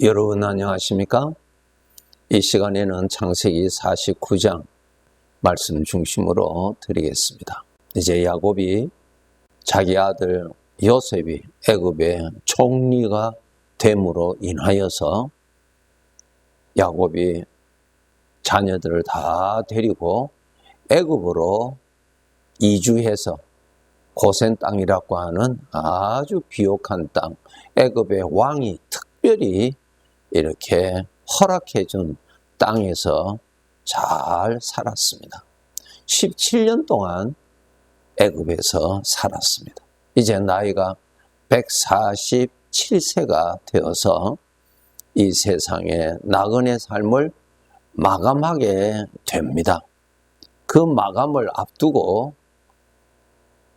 여러분 안녕하십니까? 이 시간에는 창세기 49장 말씀 중심으로 드리겠습니다. 이제 야곱이 자기 아들 요셉이 애굽의 총리가 됨으로 인하여서 야곱이 자녀들을 다 데리고 애굽으로 이주해서 고센 땅이라고 하는 아주 비옥한 땅, 애굽의 왕이 특별히 이렇게 허락해 준 땅에서 잘 살았습니다. 17년 동안 애굽에서 살았습니다. 이제 나이가 147세가 되어서 이 세상에 나그네 삶을 마감하게 됩니다. 그 마감을 앞두고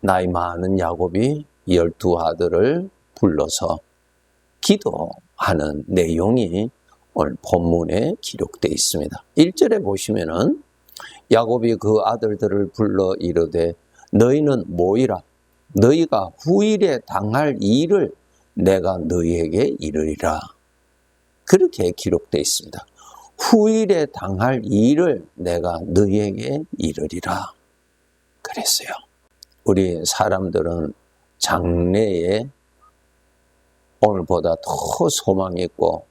나이 많은 야곱이 12아들을 불러서 기도하는 내용이 오늘 본문에 기록되어 있습니다. 1절에 보시면은 야곱이 그 아들들을 불러 이르되 너희는 모이라. 너희가 후일에 당할 일을 내가 너희에게 이르리라. 그렇게 기록되어 있습니다. 후일에 당할 일을 내가 너희에게 이르리라. 그랬어요. 우리 사람들은 장래에 오늘보다 더 소망이 있고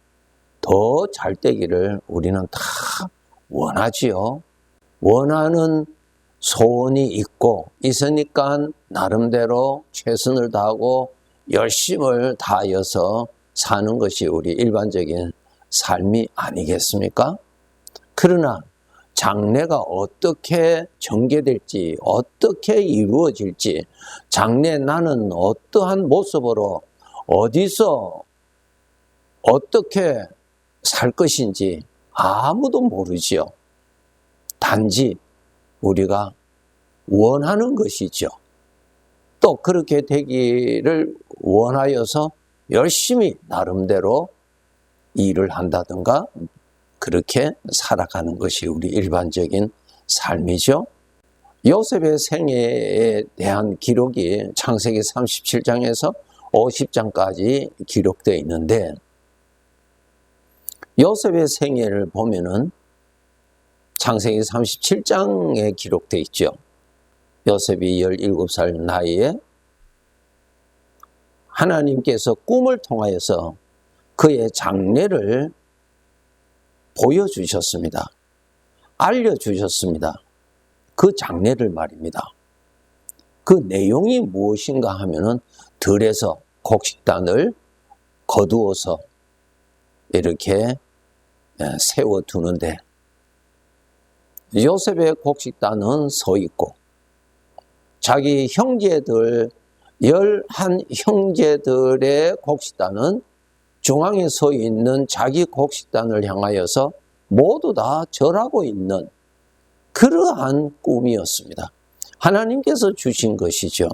더 잘 되기를 우리는 다 원하지요. 원하는 소원이 있고 있으니까 나름대로 최선을 다하고 열심을 다하여서 사는 것이 우리 일반적인 삶이 아니겠습니까? 그러나 장래가 어떻게 전개될지, 어떻게 이루어질지, 장래 나는 어떠한 모습으로 어디서 어떻게 살 것인지 아무도 모르지요. 단지 우리가 원하는 것이죠. 또 그렇게 되기를 원하여서 열심히 나름대로 일을 한다든가 그렇게 살아가는 것이 우리 일반적인 삶이죠. 요셉의 생애에 대한 기록이 창세기 37장에서 50장까지 기록되어 있는데 요셉의 생애를 보면은 창세기 37장에 기록되어 있죠. 요셉이 17살 나이에 하나님께서 꿈을 통하여서 그의 장래를 보여주셨습니다. 알려주셨습니다. 그 장래를 말입니다. 그 내용이 무엇인가 하면은 들에서 곡식단을 거두어서 이렇게 세워두는데 요셉의 곡식단은 서 있고 자기 형제들 11형제들의 곡식단은 중앙에 서 있는 자기 곡식단을 향하여서 모두 다 절하고 있는 그러한 꿈이었습니다. 하나님께서 주신 것이죠.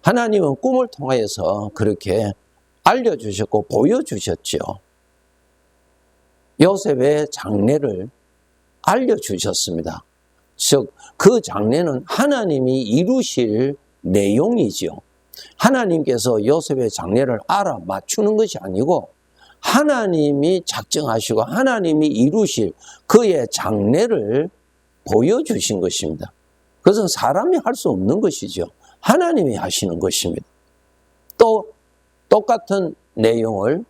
하나님은 꿈을 통하여서 그렇게 알려주셨고 보여주셨죠. 요셉의 장래를 알려주셨습니다. 즉, 그 장래는 하나님이 이루실 내용이죠. 하나님께서 요셉의 장래를 알아맞추는 것이 아니고 하나님이 작정하시고 하나님이 이루실 그의 장래를 보여주신 것입니다. 그것은 사람이 할 수 없는 것이죠. 하나님이 하시는 것입니다. 또 똑같은 내용을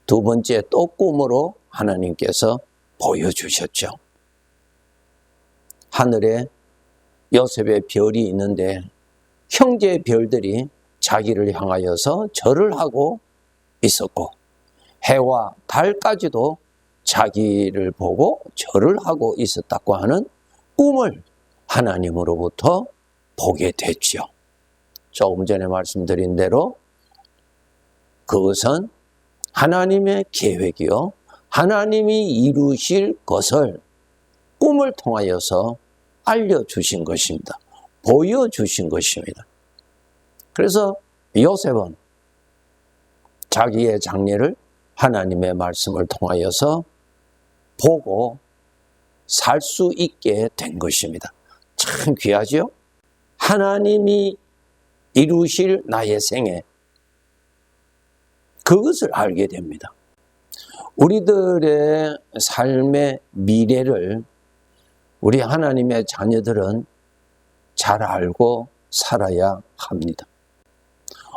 두 번째 또 꿈으로 하나님께서 보여주셨죠. 하늘에 요셉의 별이 있는데 형제의 별들이 자기를 향하여서 절을 하고 있었고 해와 달까지도 자기를 보고 절을 하고 있었다고 하는 꿈을 하나님으로부터 보게 됐죠. 조금 전에 말씀드린 대로 그것은 하나님의 계획이요. 하나님이 이루실 것을 꿈을 통하여서 알려주신 것입니다. 보여주신 것입니다. 그래서 요셉은 자기의 장래를 하나님의 말씀을 통하여서 보고 살 수 있게 된 것입니다. 참 귀하죠? 하나님이 이루실 나의 생애, 그것을 알게 됩니다. 우리들의 삶의 미래를 우리 하나님의 자녀들은 잘 알고 살아야 합니다.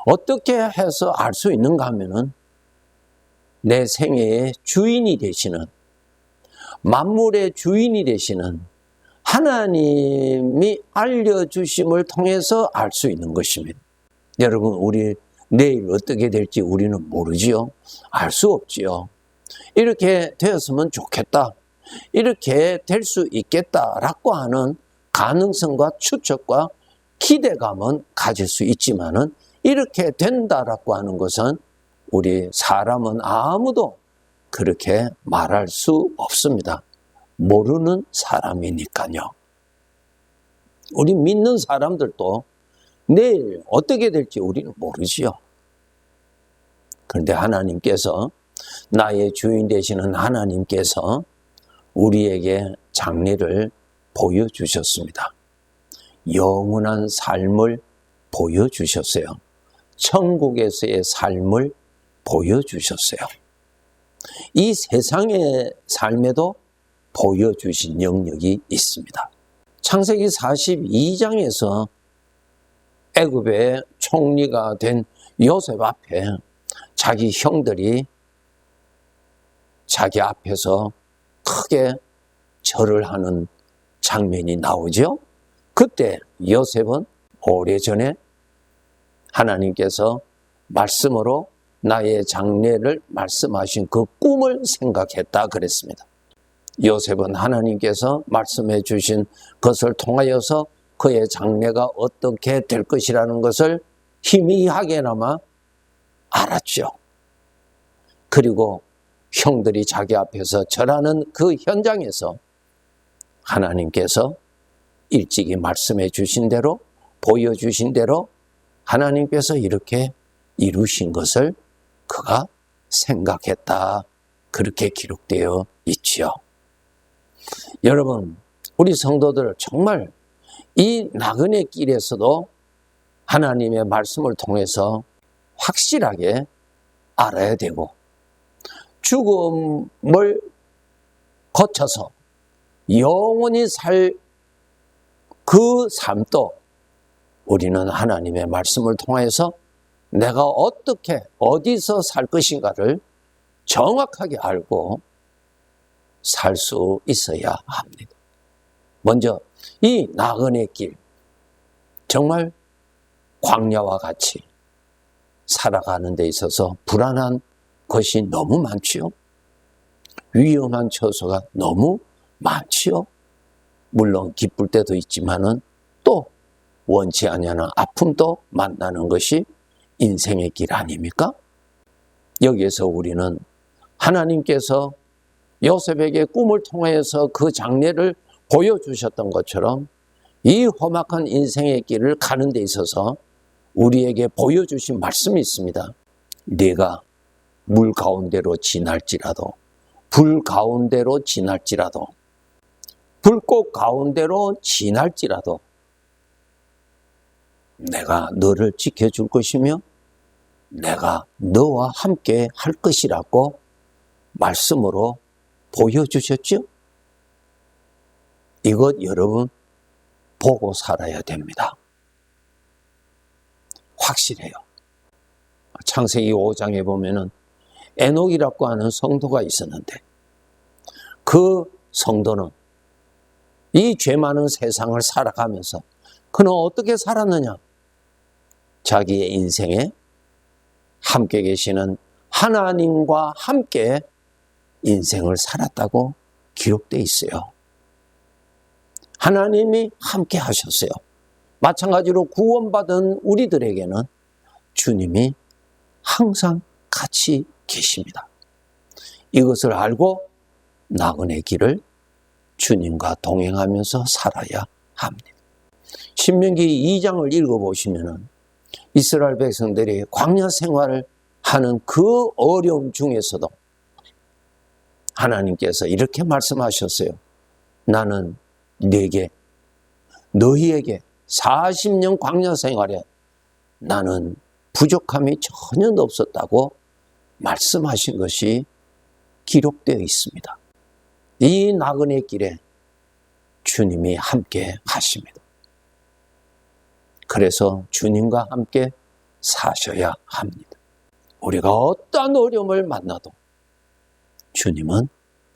어떻게 해서 알 수 있는가 하면은 내 생애의 주인이 되시는, 만물의 주인이 되시는 하나님이 알려주심을 통해서 알 수 있는 것입니다. 여러분, 우리 내일 어떻게 될지 우리는 모르지요. 알 수 없지요. 이렇게 되었으면 좋겠다, 이렇게 될 수 있겠다라고 하는 가능성과 추측과 기대감은 가질 수 있지만은 이렇게 된다라고 하는 것은 우리 사람은 아무도 그렇게 말할 수 없습니다. 모르는 사람이니까요. 우리 믿는 사람들도 내일 어떻게 될지 우리는 모르지요. 그런데 하나님께서, 나의 주인 되시는 하나님께서 우리에게 장래를 보여주셨습니다. 영원한 삶을 보여주셨어요. 천국에서의 삶을 보여주셨어요. 이 세상의 삶에도 보여주신 영역이 있습니다. 창세기 42장에서 애굽의 총리가 된 요셉 앞에 자기 형들이 자기 앞에서 크게 절을 하는 장면이 나오죠. 그때 요셉은 오래전에 하나님께서 말씀으로 나의 장래를 말씀하신 그 꿈을 생각했다 그랬습니다. 요셉은 하나님께서 말씀해 주신 것을 통하여서 그의 장래가 어떻게 될 것이라는 것을 희미하게나마 알았죠. 그리고 형들이 자기 앞에서 절하는 그 현장에서 하나님께서 일찍이 말씀해 주신 대로, 보여주신 대로 하나님께서 이렇게 이루신 것을 그가 생각했다, 그렇게 기록되어 있지요. 여러분, 우리 성도들 정말 이 나그네 길에서도 하나님의 말씀을 통해서 확실하게 알아야 되고, 죽음을 거쳐서 영원히 살 그 삶도 우리는 하나님의 말씀을 통해서 내가 어떻게, 어디서 살 것인가를 정확하게 알고 살 수 있어야 합니다. 먼저 이 나그네 길, 정말 광야와 같이 살아가는 데 있어서 불안한 것이 너무 많지요. 위험한 처소가 너무 많지요. 물론 기쁠 때도 있지만은 또 원치 않냐는 아픔도 만나는 것이 인생의 길 아닙니까? 여기에서 우리는 하나님께서 요셉에게 꿈을 통해서 그 장래를 보여주셨던 것처럼 이 험악한 인생의 길을 가는 데 있어서 우리에게 보여주신 말씀이 있습니다. 네가 물 가운데로 지날지라도, 불 가운데로 지날지라도, 불꽃 가운데로 지날지라도 내가 너를 지켜줄 것이며 내가 너와 함께 할 것이라고 말씀으로 보여주셨죠? 이것 여러분 보고 살아야 됩니다. 확실해요. 창세기 5장에 보면은 에녹이라고 하는 성도가 있었는데 그 성도는 이 죄 많은 세상을 살아가면서 그는 어떻게 살았느냐? 자기의 인생에 함께 계시는 하나님과 함께 인생을 살았다고 기록되어 있어요. 하나님이 함께 하셨어요. 마찬가지로 구원받은 우리들에게는 주님이 항상 같이 계십니다. 이것을 알고 나그네 길을 주님과 동행하면서 살아야 합니다. 신명기 2장을 읽어보시면 이스라엘 백성들이 광야 생활을 하는 그 어려움 중에서도 하나님께서 이렇게 말씀하셨어요. 나는 너희에게 40년 광야 생활에 나는 부족함이 전혀 없었다고 말씀하신 것이 기록되어 있습니다. 이 나그네 길에 주님이 함께 하십니다. 그래서 주님과 함께 사셔야 합니다. 우리가 어떤 어려움을 만나도 주님은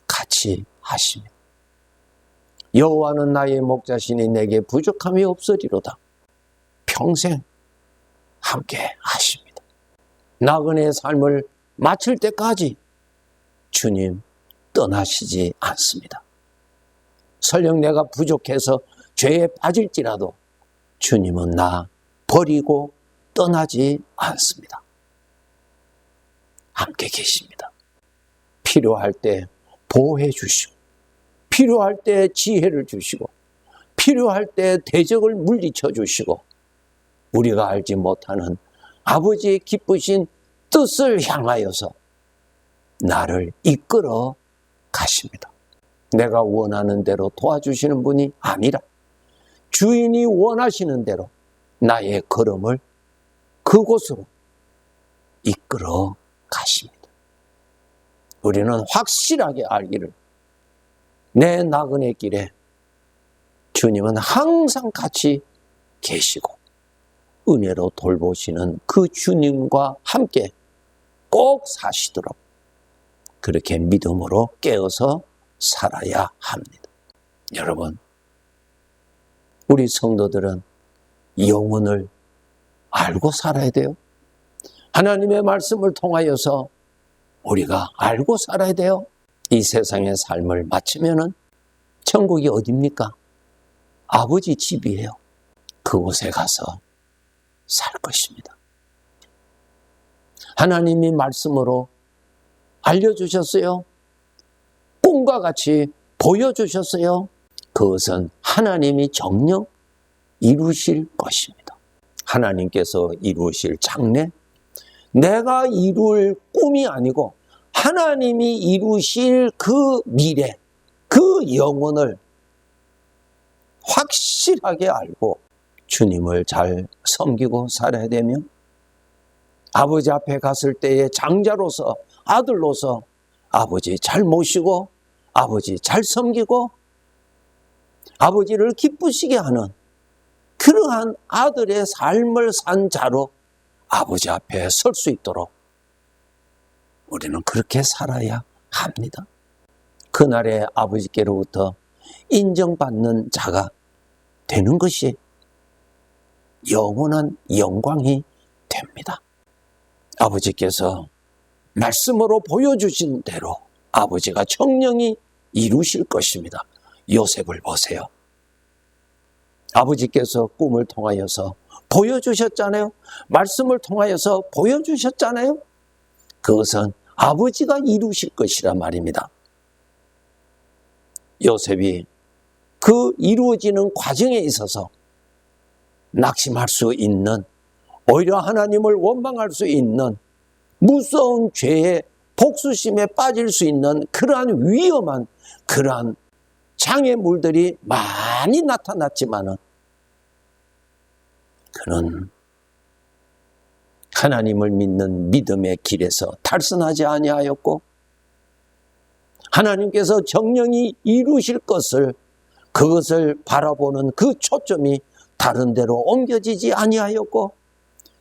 같이 하십니다. 여호와는 나의 목자시니 내게 부족함이 없으리로다. 평생 함께 하십니다. 나그네의 삶을 마칠 때까지 주님 떠나시지 않습니다. 설령 내가 부족해서 죄에 빠질지라도 주님은 나 버리고 떠나지 않습니다. 함께 계십니다. 필요할 때 보호해 주시고, 필요할 때 지혜를 주시고, 필요할 때 대적을 물리쳐 주시고, 우리가 알지 못하는 아버지의 기쁘신 뜻을 향하여서 나를 이끌어 가십니다. 내가 원하는 대로 도와주시는 분이 아니라 주인이 원하시는 대로 나의 걸음을 그곳으로 이끌어 가십니다. 우리는 확실하게 알기를, 내 나그네 길에 주님은 항상 같이 계시고 은혜로 돌보시는 그 주님과 함께 꼭 사시도록 그렇게 믿음으로 깨어서 살아야 합니다. 여러분, 우리 성도들은 영혼을 알고 살아야 돼요. 하나님의 말씀을 통하여서 우리가 알고 살아야 돼요. 이 세상의 삶을 마치면은 천국이 어디입니까? 아버지 집이에요. 그곳에 가서 살 것입니다. 하나님이 말씀으로 알려주셨어요. 꿈과 같이 보여주셨어요. 그것은 하나님이 정녕 이루실 것입니다. 하나님께서 이루실 장래, 내가 이룰 꿈이 아니고 하나님이 이루실 그 미래, 그 영혼을 확실하게 알고 주님을 잘 섬기고 살아야 되며, 아버지 앞에 갔을 때의 장자로서, 아들로서 아버지 잘 모시고 아버지 잘 섬기고 아버지를 기쁘시게 하는 그러한 아들의 삶을 산 자로 아버지 앞에 설 수 있도록 우리는 그렇게 살아야 합니다. 그날의 아버지께로부터 인정받는 자가 되는 것이 영원한 영광이 됩니다. 아버지께서 말씀으로 보여주신 대로 아버지가 청령히 이루실 것입니다. 요셉을 보세요. 아버지께서 꿈을 통하여서 보여주셨잖아요. 말씀을 통하여서 보여주셨잖아요. 그것은 아버지가 이루실 것이란 말입니다. 요셉이 그 이루어지는 과정에 있어서 낙심할 수 있는, 오히려 하나님을 원망할 수 있는, 무서운 죄의 복수심에 빠질 수 있는 그러한 위험한 그러한 장애물들이 많이 나타났지만은 그는 하나님을 믿는 믿음의 길에서 탈선하지 아니하였고, 하나님께서 정령이 이루실 것을, 그것을 바라보는 그 초점이 다른 데로 옮겨지지 아니하였고,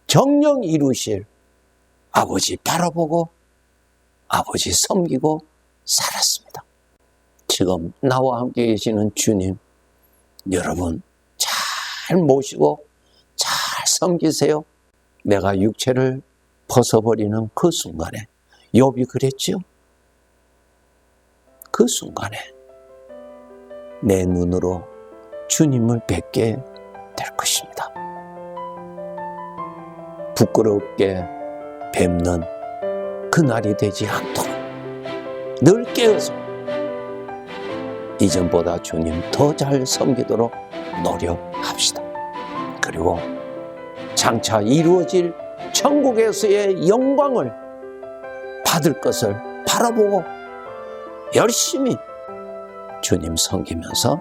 정령 이루실 아버지 바라보고 아버지 섬기고 살았습니다. 지금 나와 함께 계시는 주님, 여러분 잘 모시고 잘 섬기세요. 내가 육체를 벗어버리는 그 순간에, 욥이 그랬죠. 그 순간에 내 눈으로 주님을 뵙게 될 것입니다. 부끄럽게 뵙는 그날이 되지 않도록 늘 깨어서 이전보다 주님 더 잘 섬기도록 노력합시다. 그리고 장차 이루어질 천국에서의 영광을 받을 것을 바라보고 열심히 주님 섬기면서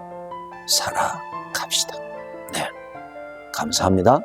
살아갑시다. 네, 감사합니다.